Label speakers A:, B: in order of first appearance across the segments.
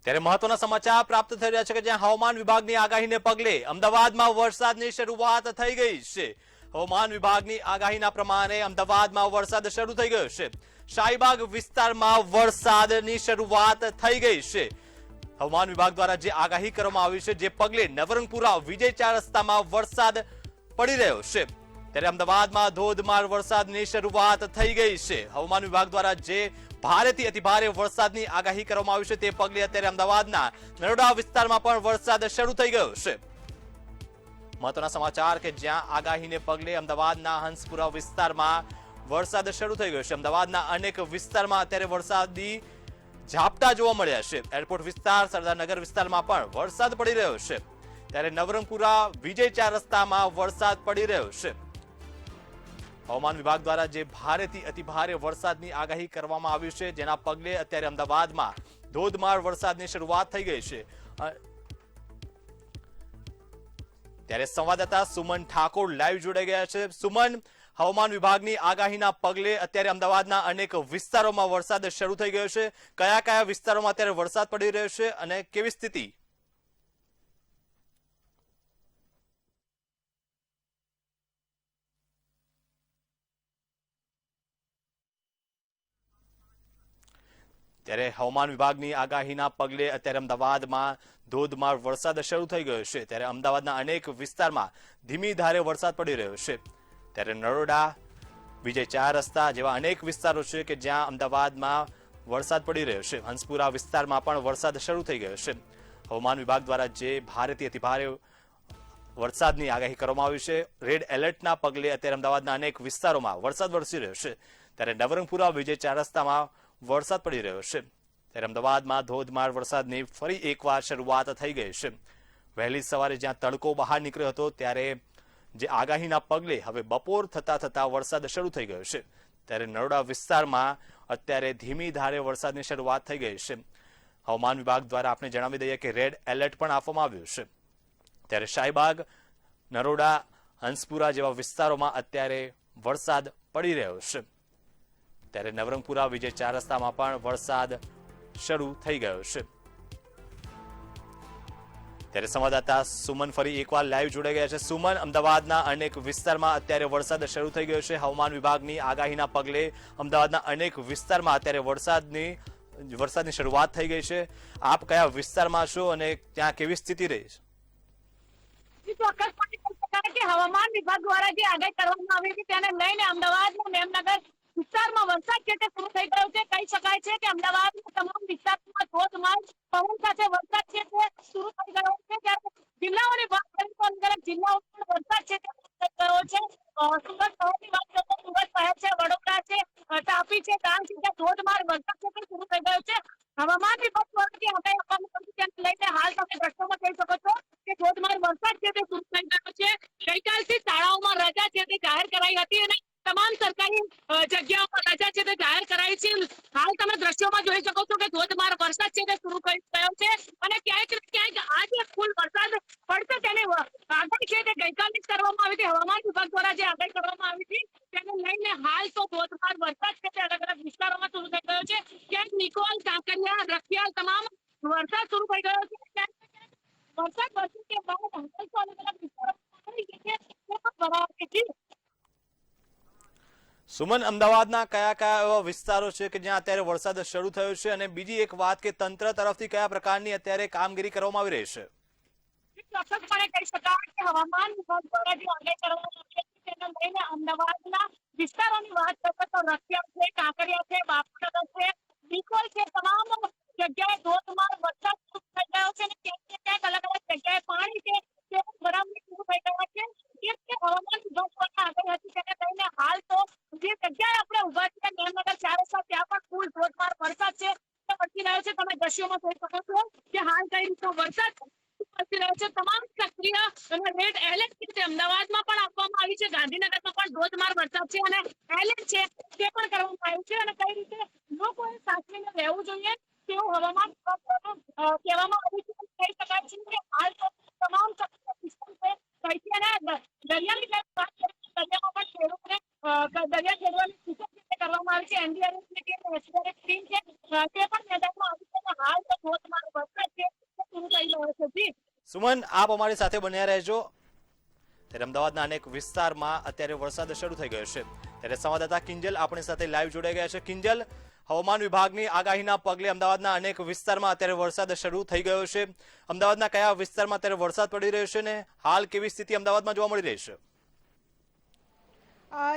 A: ત્યારે મહત્વના સમાચાર પ્રાપ્ત થઈ રહ્યા છે કે જ્યાં હવામાન વિભાગની આગાહીને પગલે અમદાવાદમાં વરસાદની શરૂઆત થઈ ગઈ છે। હવામાન વિભાગની આગાહીના પ્રમાણે અમદાવાદમાં વરસાદ શરૂ થઈ ગયો છે। શાહીબાગ વિસ્તારમાં વરસાદની શરૂઆત થઈ ગઈ છે। હવામાન વિભાગ દ્વારા જે આગાહી કરવામાં આવી છે, જે પગલે નવરંગપુરા વિજય 4 રસ્તામાં વરસાદ પડી રહ્યો છે। ત્યારે અમદાવાદમાં ધોધમાર વરસાદની શરૂઆત થઈ ગઈ છે। હવામાન વિભાગ દ્વારા જે ભારેથી અતિભારે વરસાદની આગાહી કરવામાં આવી છે, તે પગલે અત્યારે અમદાવાદના નરોડા વિસ્તારમાં પણ વરસાદ શરૂ થઈ ગયો છે। મહત્વના સમાચાર કે જ્યાં આગાહીને પગલે અમદાવાદના હંસપુરા વિસ્તારમાં વરસાદ શરૂ થઈ ગયો છે। અમદાવાદના અનેક વિસ્તારમાં અત્યારે વરસાદી ઝાપટા જોવા મળ્યા છે। એરપોર્ટ વિસ્તાર, સરદારનગર વિસ્તારમાં પણ વરસાદ પડી રહ્યો છે। ત્યારે નવરંગપુરા વિજય 4 રસ્તામાં વરસાદ પડી રહ્યો છે। હવામાન વિભાગ દ્વારા જે ભારેથી અતિભારે વરસાદની આગાહી કરવામાં આવી છે, જેના પગલે અત્યારે અમદાવાદમાં ધોધમાર વરસાદની શરૂઆત થઈ ગઈ છે। ત્યારે સંવાદદાતા સુમન ઠાકોર લાઈવ જોડાઈ ગયા છે। સુમન, હવામાન વિભાગની આગાહીના પગલે અત્યારે અમદાવાદના અનેક વિસ્તારોમાં વરસાદ શરૂ થઈ ગયો છે। કયા કયા વિસ્તારોમાં અત્યારે વરસાદ પડી રહ્યો છે અને કેવી સ્થિતિ? ત્યારે હવામાન વિભાગની આગાહીના પગલે અત્યારે અમદાવાદમાં ધોધમાર વરસાદ શરૂ થઈ ગયો છે। ત્યારે અમદાવાદના અનેક વિસ્તારમાં ધીમી ધારે વરસાદ પડી રહ્યો છે। ત્યારે નરોડા, વિજય 4 રસ્તા જેવા અનેક વિસ્તારો છે કે જ્યાં અમદાવાદમાં વરસાદ પડી રહ્યો છે। હંસપુરા વિસ્તારમાં પણ વરસાદ શરૂ થઈ ગયો છે। હવામાન વિભાગ દ્વારા જે ભારેથી અતિભારે વરસાદની આગાહી કરવામાં આવી છે, રેડ એલર્ટના પગલે અત્યારે અમદાવાદના અનેક વિસ્તારોમાં વરસાદ વરસી રહ્યો છે। ત્યારે નવરંગપુરા વિજય 4 રસ્તામાં વરસાદ પડી રહ્યો છે। ત્યારે અમદાવાદમાં ધોધમાર વરસાદની ફરી એકવાર શરૂઆત થઈ ગઈ છે। વહેલી સવારે જ્યાં તડકો બહાર નીકળ્યો હતો, ત્યારે જે આગાહીના પગલે હવે બપોર થતા વરસાદ શરૂ થઈ ગયો છે। ત્યારે નરોડા વિસ્તારમાં અત્યારે ધીમી ધારે વરસાદની શરૂઆત થઈ ગઈ છે। હવામાન વિભાગ દ્વારા આપણે જણાવી દઈએ કે રેડ એલર્ટ પણ આપવામાં આવ્યું છે। ત્યારે શાહીબાગ, નરોડા, હંસપુરા જેવા વિસ્તારોમાં અત્યારે વરસાદ પડી રહ્યો છે। ત્યારે નવરંગપુરા વિજય 4 રસ્તામાં પણ વરસાદ શરૂ થઈ ગયો છે। ત્યારે સંવાદદાતા સુમન ફરી એકવાર લાઈવ જોડાઈ ગયા છે। સુમન, અમદાવાદના અનેક વિસ્તારમાં અત્યારે વરસાદ શરૂ થઈ ગયો છે। હવામાન વિભાગની આગાહીના પગલે અમદાવાદના અનેક વિસ્તારમાં અત્યારે વરસાદની શરૂઆત થઈ ગઈ છે। આપ કયા વિસ્તારમાં છો અને ત્યાં કેવી સ્થિતિ રહી
B: છે? હવામાન વિભાગ દ્વારા જે આગાહી કરવામાં આવી હતી તેને લઈને અમદાવાદના મેમનગર વિસ્તારમાં વરસાદ છે તે શરૂ થઈ ગયો છે। કહી શકાય છે કે અમદાવાદના તમામ વિસ્તારોમાં ધોધમાર પવન સાથે વરસાદ છે તે શરૂ થઈ ગયો છે। ત્યારે જિલ્લાઓની વાત કરીએ તો અલગ અલગ જિલ્લાઓમાં વરસાદ છે તે થઈ ગયો છે। સુરત શહેરની વાત કરીએ તો સુરત શહેર છે, વડોદરા છે, તાપી છે, ડાંગ છે, ત્યાં ધોધમાર વરસાદ છે તે શરૂ થઈ ગયો છે। હવામાન વિભાગ દ્વારા જે આગાહી આપવામાં આવી તેને લઈને હાલ તમે દ્રશ્યોમાં કહી શકો છો કે ધોધમાર વરસાદ છે તે શરૂ થઈ ગયો છે। ગઈકાલથી શાળાઓમાં રજા છે તે જાહેર કરાઈ હતી અને તમામ સરકારી જગ્યાઓમાં રજા છે તે જાહેર કરાઈ છે। હાલ તમે દ્રશ્યોમાં જોઈ શકો છો કે ધોધમાર વરસાદ છે તે શરૂ થઈ ગયો છે અને ક્યાંક ને ક્યાંક આજે ફૂલ વરસાદ પડશે તેની આગાહી છે તે ગઈકાલથી જ કરવામાં આવી હતી। હવામાન વિભાગ દ્વારા જે આગાહી કરવામાં આવી હતી તેને લઈને હાલ તો ધોધમાર વરસાદ છે તે અલગ અલગ વિસ્તારોમાં શરૂ થઈ ગયો છે। ક્યાંક નિકોલ, કાંકરિયા, રખિયાલ તમામ વરસાદ શરૂ થઈ ગયો છે। વરસાદ વરસ્યો કે બાદ હાલ તો અલગ અલગ વિસ્તારોમાં
A: સુમન, અમદાવાદના કયા કયા એવા વિસ્તારો છે કે જ્યાં અત્યારે વરસાદ શરૂ થયો છે અને બીજી એક વાત કે તંત્ર તરફથી કયા પ્રકારની અત્યારે કામગીરી કરવામાં આવી રહી છે?
B: ચોક્કસપણે કહી શકાય કે હવામાન વિભાગ દ્વારા જે આગાહી કરવામાં આવી હતી તેને લઈને અમદાવાદના વિસ્તારોની વાત કરીએ તો રખિયાલ છે, કાંકરિયા છે, બાપુનગર છે, નિકોલ છે, તમામ જગ્યાએ ધોધમાર વરસાદ શરૂ થઈ ગયો છે અને ક્યાંક ને ક્યાંક અલગ અલગ જગ્યાએ પાણી છે તે ભરાવાની શરૂ થઈ ગયા છે। જે હવામાન વિભાગ દ્વારા આગાહી હતી તેને લઈને હાલ તો જે જગ્યાએ આપણે ઉભા છીએ મેમનગર 4 રસ્તા ત્યાં પણ ફૂલ ધોધમાર વરસાદ છે તે વરસી રહ્યો છે। તમે દ્રશ્યોમાં જોઈ શકો છો કે હાલ કઈ રીતનો વરસાદ વરસી રહ્યો છે। તમામ સક્રિય અને રેડ એલર્ટ છે અમદાવાદમાં પણ આપવામાં આવી છે, ગાંધીનગરમાં પણ ધોધમાર વરસાદ છે અને એલર્ટ છે તે પણ કરવામાં આવ્યું છે અને કઈ રીતે લોકોએ સાચવીને રહેવું જોઈએ તેવું હવામાન વિભાગ દ્વારા કહેવામાં આવ્યું છે। કહી શકાય છે કે હાલ તો તમામ સક્રિય સિસ્ટમ છે દરિયાની વાત કરીએ તો દરિયામાં પણ ખેડૂતોને દરિયા ખેડવાની સૂચના કરવામાં આવી છે। એનડીઆરએફની ટીમ, એસડીઆરએફ ટીમ છે તે પણ મેદાનમાં આવી છે અને હાલ તો ધોધમાર વરસાદ
A: સુમન, આપ અમારી સાથે બન્યા રહેજો. ત્યારે અમદાવાદના અનેક વિસ્તારમાં અત્યારે વરસાદ શરૂ થઈ ગયો છે. ત્યારે સંવાદદાતા કિંજલ આપણી સાથે લાઈવ જોડાઈ ગયા છે. કિંજલ, હવામાન વિભાગની આગાહીના પગલે અમદાવાદના અનેક વિસ્તારમાં અત્યારે વરસાદ શરૂ થઈ ગયો છે. અમદાવાદના કયા વિસ્તારમાં અત્યારે વરસાદ પડી રહ્યો છે ને હાલ કેવી સ્થિતિ અમદાવાદમાં જોવા મળી રહી છે?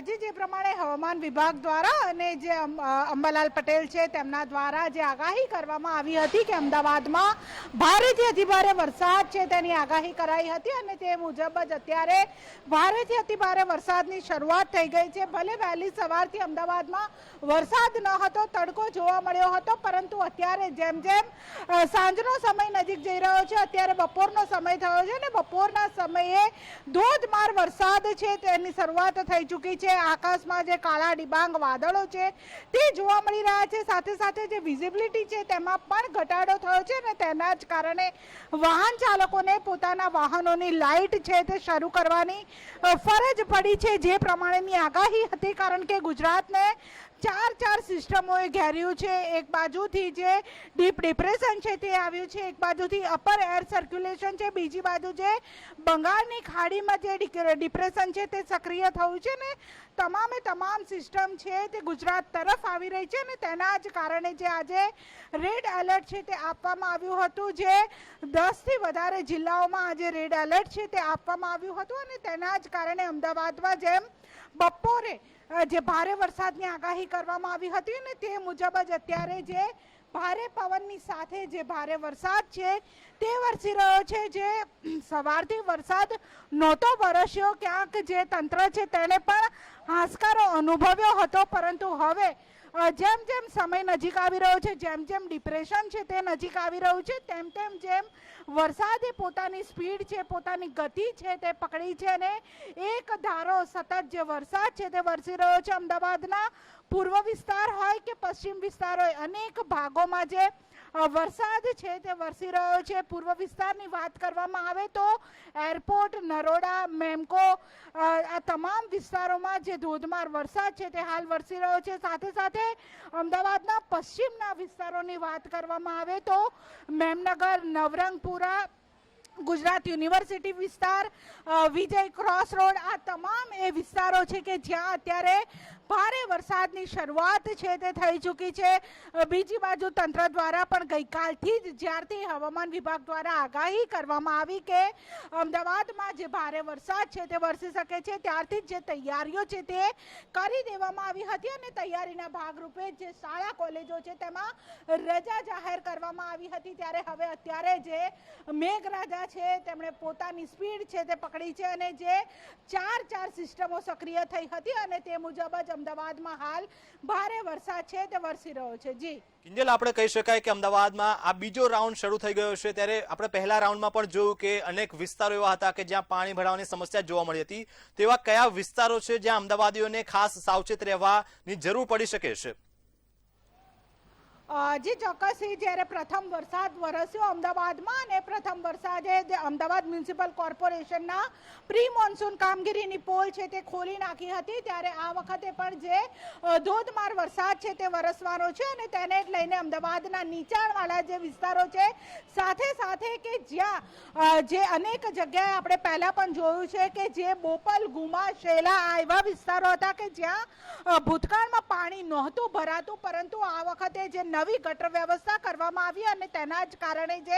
C: જે પ્રમાણે હવામાન વિભાગ દ્વારા અને જે અંબાલાલ પટેલ છે તેમના દ્વારા જે આગાહી કરવામાં આવી હતી કે અમદાવાદમાં ભારેથી અતિભારે વરસાદ છે તેની આગાહી કરાઈ હતી અને તે મુજબ જ અત્યારે ભારેથી અતિભારે વરસાદની શરૂઆત થઈ ગઈ છે. ભલે વહેલી સવારથી અમદાવાદમાં વરસાદ ન હતો, તડકો જોવા મળ્યો હતો, પરંતુ અત્યારે જેમ જેમ સાંજનો સમય નજીક જઈ રહ્યો છે, અત્યારે બપોરનો સમય થયો છે અને બપોરના સમયે ધોધમાર વરસાદ છે તેની શરૂઆત થઈ ચૂકી છે. આકાશમાં જે કાળા ડિબાંગ વાદળો છે તે જોવા મળી રહ્યા છે. સાથે સાથે જે વિઝિબિલિટી છે તેમાં પણ ઘટાડો થયો છે અને તેના જ કારણે વાહન ચાલકોને પોતાના વાહનોની લાઇટ છે તે શરૂ કરવાની ફરજ પડી છે. જે પ્રમાણેની આગાહી હતી, કારણ કે ગુજરાતને ચાર સિસ્ટમોએ ઘેર્યું છે. એક બાજુથી જે ડીપ ડિપ્રેશન છે તે આવ્યું છે, એક બાજુથી અપર એર સર્ક્યુલેશન છે, બીજી બાજુ જે બંગાળની ખાડીમાં જે ડિપ્રેશન છે તે સક્રિય થયું છે ને તમામ સિસ્ટમ છે તે ગુજરાત તરફ આવી રહી છે અને તેના જ કારણે જે આજે રેડ એલર્ટ છે તે આપવામાં આવ્યું હતું. જે 10થી વધારે જિલ્લાઓમાં આજે રેડ એલર્ટ છે તે આપવામાં આવ્યું હતું અને તેના જ કારણે અમદાવાદમાં જેમ બપોરે જે ભારે વરસાદની આગાહી કરવામાં આવી હતી ને તે મુજબ જ અત્યારે જે ભારે પવનની સાથે જે ભારે વરસાદ છે તે વરસી રહ્યો છે. જે સવારથી વરસાદ નહોતો વરસ્યો, ક્યાંક જે તંત્ર છે તેને પણ હાશકારો અનુભવ્યો હતો, પરંતુ હવે જેમ જેમ સમય નજીક આવી રહ્યો છે, જેમ જેમ ડિપ્રેશન છે તે નજીક આવી રહ્યું છે, તેમ જેમ વરસાદે પોતાની સ્પીડ છે, પોતાની ગતિ છે તે પકડી છે અને એક ધારો સતત જે વરસાદ છે તે વરસી રહ્યો છે. અમદાવાદના પૂર્વ વિસ્તાર હોય કે પશ્ચિમ વિસ્તાર હોય, અનેક ભાગોમાં જે વરસાદ છે તે વરસી રહ્યો છે. પૂર્વ વિસ્તારની વાત કરવામાં આવે તો એરપોર્ટ, નરોડા, મેમકો આ તમામ વિસ્તારોમાં જે ધોધમાર વરસાદ છે તે હાલ વરસી રહ્યો છે. સાથે સાથે અમદાવાદના પશ્ચિમના વિસ્તારોની વાત કરવામાં આવે તો મેમનગર, નવરંગપુરા, ગુજરાત યુનિવર્સિટી વિસ્તાર, વિજય ક્રોસ રોડ, આ તમામ એ વિસ્તારો છે કે જ્યાં અત્યારે ભારે વરસાદની શરૂઆત છે તે થઈ ચૂકી છે. બીજી બાજુ તંત્ર દ્વારા પણ ગઈકાલથી જ જ્યારથી હવામાન વિભાગ દ્વારા આગાહી કરવામાં આવી કે અમદાવાદમાં જે ભારે વરસાદ છે તે વરસી શકે છે, ત્યારથી જ જે તૈયારીઓ છે તે કરી દેવામાં આવી હતી અને તૈયારીના ભાગરૂપે જે શાળા કોલેજો છે તેમાં રજા જાહેર કરવામાં આવી હતી. ત્યારે હવે અત્યારે જે મેઘરાજા છે તેમણે પોતાની સ્પીડ છે તે પકડી છે અને જે ચાર સિસ્ટમો સક્રિય થઈ હતી અને તે મુજબ જ અમદાવાદમાં હાલ ભારે વરસાદ છે તે વરસી રહ્યો છે. જી
A: કિંજલ, આપણે કહી શકાય કે અમદાવાદમાં આ બીજો રાઉન્ડ શરૂ થઈ ગયો છે. ત્યારે આપણે પહેલા રાઉન્ડમાં પણ જોયું કે અનેક વિસ્તારો એવા હતા કે જ્યાં પાણી ભરાવાની સમસ્યા જોવા મળી હતી. તેવા કયા વિસ્તારો છે જ્યાં અમદાવાદીઓને ખાસ સાવચેત રહેવાની જરૂર પડી શકે છે?
C: જે ચોક્કસથી જ્યારે પ્રથમ વરસાદ વરસ્યો અમદાવાદમાં અને પ્રથમ વરસાદે અમદાવાદ મ્યુનિસિપલ કોર્પોરેશનના પ્રી મોન્સૂન કામગીરીની પોલ છે તે ખોલી નાખી હતી, ત્યારે આ વખતે પણ જે ધોધમાર વરસાદ છે તે વરસવાનો છે અને તેને જ લઈને અમદાવાદના નીચાણવાળા જે વિસ્તારો છે, સાથે સાથે કે જ્યાં જે અનેક જગ્યાએ આપણે પહેલા પણ જોયું છે કે જે બોપલ, ગુમા, શેલા આ એવા વિસ્તારો હતા કે જ્યાં ભૂતકાળમાં પાણી નહોતું ભરાતું, પરંતુ આ વખતે જે નવી ગટર વ્યવસ્થા કરવામાં આવી અને તેના જ કારણે જે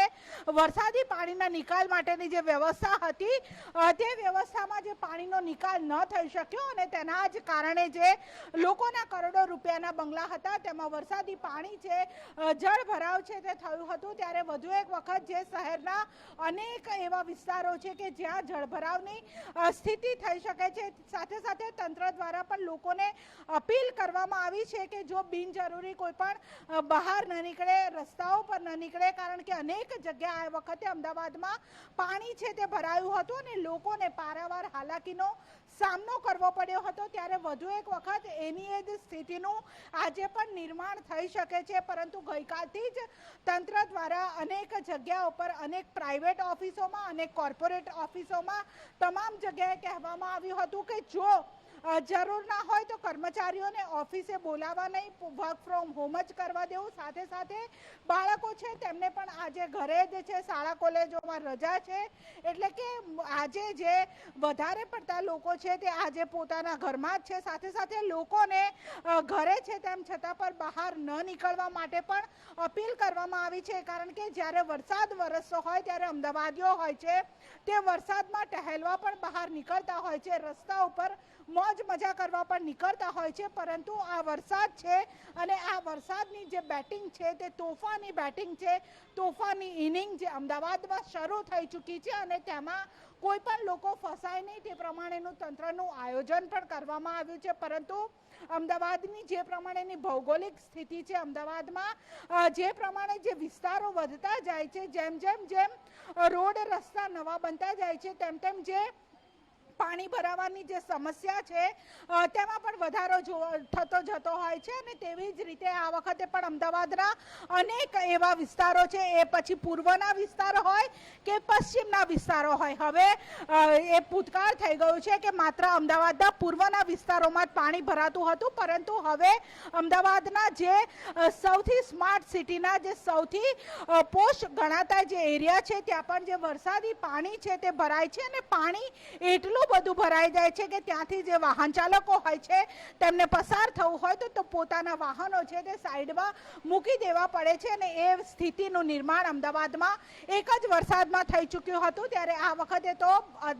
C: વરસાદી પાણીના નિકાલ માટેની જે વ્યવસ્થા હતી તે વ્યવસ્થામાં જે પાણીનો નિકાલ ન થઈ શક્યો અને તેના જ કારણે જે લોકોના કરોડો રૂપિયાના બંગલા હતા તેમાં વરસાદી પાણી છે, જળ ભરાવ છે તે થયું હતું. ત્યારે વધુ એક વખત જે શહેરના અનેક એવા વિસ્તારો છે કે જ્યાં જળભરાવની સ્થિતિ થઈ શકે છે, સાથે સાથે તંત્ર દ્વારા પણ લોકોને અપીલ કરવામાં આવી છે કે જો બિનજરૂરી કોઈ પણ બહાર ન નીકળે, રસ્તાઓ પર ન નીકળે, કારણ કે અનેક જગ્યાએ આ વખતે અમદાવાદમાં પાણી છે તે ભરાયું હતું અને લોકોને પારાવાર હાલાકીનો સામનો કરવો પડ્યો હતો. ત્યારે વધુ એક વખત એની એ જ સ્થિતિનું આજે પણ નિર્માણ થઈ શકે છે, પરંતુ ગઈકાલથી જ તંત્ર દ્વારા અનેક જગ્યાઓ પર, અનેક પ્રાઇવેટ ઓફિસોમાં, અનેક કોર્પોરેટ ઓફિસોમાં તમામ જગ્યાએ કહેવામાં આવ્યું હતું કે જો જરૂર ના હોય તો કર્મચારીઓને ઓફિસે બોલાવવા નહીં, વર્ક ફ્રોમ હોમ જ કરવા દેવું. સાથે સાથે બાળકો છે તેમને પણ આજે ઘરે જ છે, શાળા કોલેજોમાં રજા છે, એટલે કે આજે જે વધારે પડતા લોકો છે તે આજે પોતાના ઘરમાં જ છે. સાથે સાથે લોકોને ઘરે છે તેમ છતાં પણ બહાર ન નીકળવા માટે પણ અપીલ કરવામાં આવી છે, કારણ કે જ્યારે વરસાદ વરસતો હોય ત્યારે અમદાવાદીઓ હોય છે તે વરસાદમાં ટહેલવા પણ બહાર નીકળતા હોય છે, રસ્તા ઉપર મોજ મજા કરવા પણ નીકળતા હોય છે. પરંતુ આ વરસાદ છે અને આ વરસાદની જે બેટિંગ છે તે તોફાની બેટિંગ છે, તોફાની ઇનિંગ જે અમદાવાદમાં શરૂ થઈ ચૂકી છે અને તેમાં કોઈ પણ લોકો ફસાય નહીં તે પ્રમાણેનું તંત્રનું આયોજન પણ કરવામાં આવ્યું છે. પરંતુ અમદાવાદની જે પ્રમાણેની ભૌગોલિક સ્થિતિ છે, અમદાવાદમાં જે પ્રમાણે જે વિસ્તારો વધતા જાય છે, જેમ રોડ રસ્તા નવા બનતા જાય છે તેમ જે પાણી ભરાવાની જે સમસ્યા છે તેમાં પણ વધારો થતો જતો હોય છે. અને તેવી જ રીતે આ વખતે પણ અમદાવાદના અનેક એવા વિસ્તારો છે, એ પછી પૂર્વના વિસ્તારો હોય કે પશ્ચિમના વિસ્તારો હોય, હવે એ ભૂતકાળ થઈ ગયું છે કે માત્ર અમદાવાદના પૂર્વના વિસ્તારોમાં જ પાણી ભરાતું હતું, પરંતુ હવે અમદાવાદના જે સૌથી સ્માર્ટ સિટીના જે સૌથી પોશ ગણાતા જે એરિયા છે ત્યાં પણ જે વરસાદી પાણી છે તે ભરાય છે અને પાણી એટલું બધું ભરાઈ જાય છે કે ત્યાંથી જે વાહન ચાલકો હોય છે તેમને પસાર થવું હોય તો પોતાના વાહનો છે તે સાઈડમાં મૂકી દેવા પડે છે. અને એ સ્થિતિનું નિર્માણ અમદાવાદમાં એક જ વરસાદમાં થઈ ચૂક્યું હતું. ત્યારે આ વખતે તો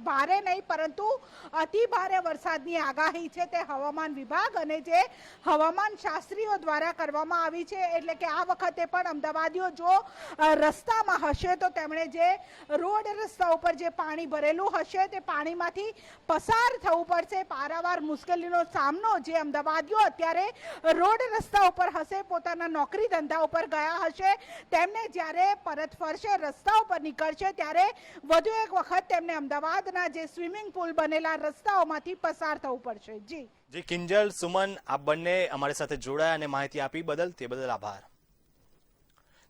C: ભારે નહીં પરંતુ અતિ ભારે વરસાદની આગાહી છે તે હવામાન વિભાગ અને જે હવામાન શાસ્ત્રીઓ દ્વારા કરવામાં આવી છે. એટલે કે આ વખતે પણ અમદાવાદીઓ જો રસ્તામાં હશે તો તેમણે જે રોડ રસ્તા ઉપર જે પાણી ભરેલું હશે તે પાણીમાંથી પસાર થવું પડશે. પારાવાર મુશ્કેલીનો સામનો જે અમદાવાદીઓ અત્યારે રોડ રસ્તા ઉપર હશે, પોતાના નોકરી ધંધા ઉપર ગયા હશે, તેમને જ્યારે પરત ફરશે, રસ્તા ઉપર નીકળશે ત્યારે વધુ એક વખત તેમને અમદાવાદના જે સ્વિમિંગ પુલ બનેલા રસ્તાઓમાંથી પસાર થવું પડશે.
A: જી કિંજલ, સુમન, આપ બંને અમારી સાથે જોડાયા અને માહિતી આપી તે બદલ આભાર.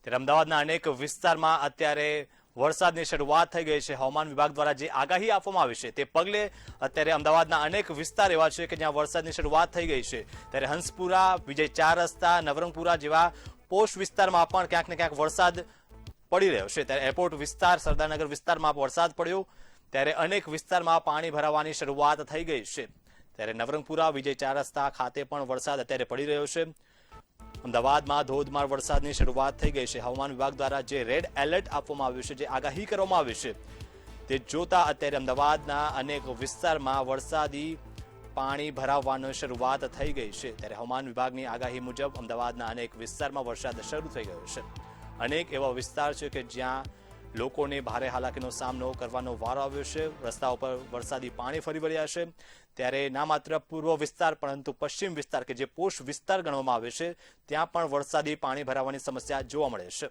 A: ત્યારે અમદાવાદના અનેક વિસ્તારમાં અત્યારે વરસાદની શરૂઆત થઈ ગઈ છે. હવામાન વિભાગ દ્વારા જે આગાહી આપવામાં આવી છે તે પગલે અત્યારે અમદાવાદના અનેક વિસ્તાર એવા છે કે જ્યાં વરસાદની શરૂઆત થઈ ગઈ છે. ત્યારે હંસપુરા, વિજય 4 રસ્તા, નવરંગપુરા જેવા પોશ વિસ્તારમાં પણ ક્યાંક ને ક્યાંક વરસાદ પડી રહ્યો છે. ત્યારે એરપોર્ટ વિસ્તાર, સરદારનગર વિસ્તારમાં વરસાદ પડ્યો, ત્યારે અનેક વિસ્તારમાં પાણી ભરાવાની શરૂઆત થઈ ગઈ છે. ત્યારે નવરંગપુરા, વિજય 4 રસ્તા ખાતે પણ વરસાદ અત્યારે પડી રહ્યો છે. અમદાવાદમાં ધોધમાર વરસાદની શરૂઆત થઈ ગઈ છે. હવામાન વિભાગ દ્વારા જે રેડ એલર્ટ આપવામાં આવ્યું છે, જે આગાહી કરવામાં આવી છે તે જોતા અત્યારે અમદાવાદના અનેક વિસ્તારમાં વરસાદી પાણી ભરાવવાની શરૂઆત થઈ ગઈ છે. ત્યારે હવામાન વિભાગની આગાહી મુજબ અમદાવાદના અનેક વિસ્તારમાં વરસાદ શરૂ થઈ ગયો છે. અનેક એવા વિસ્તાર છે કે જ્યાં લોકોને ભારે હાલાકીનો સામનો કરવાનો વારો આવ્યો છે. રસ્તા ઉપર વરસાદી પાણી ફરી વળ્યા છે. ત્યારે ના માત્ર પૂર્વ વિસ્તાર પરંતુ પશ્ચિમ વિસ્તાર કે જે પોશ વિસ્તાર ગણવામાં આવે છે ત્યાં પણ વરસાદી પાણી ભરાવાની સમસ્યા જોવા મળે છે.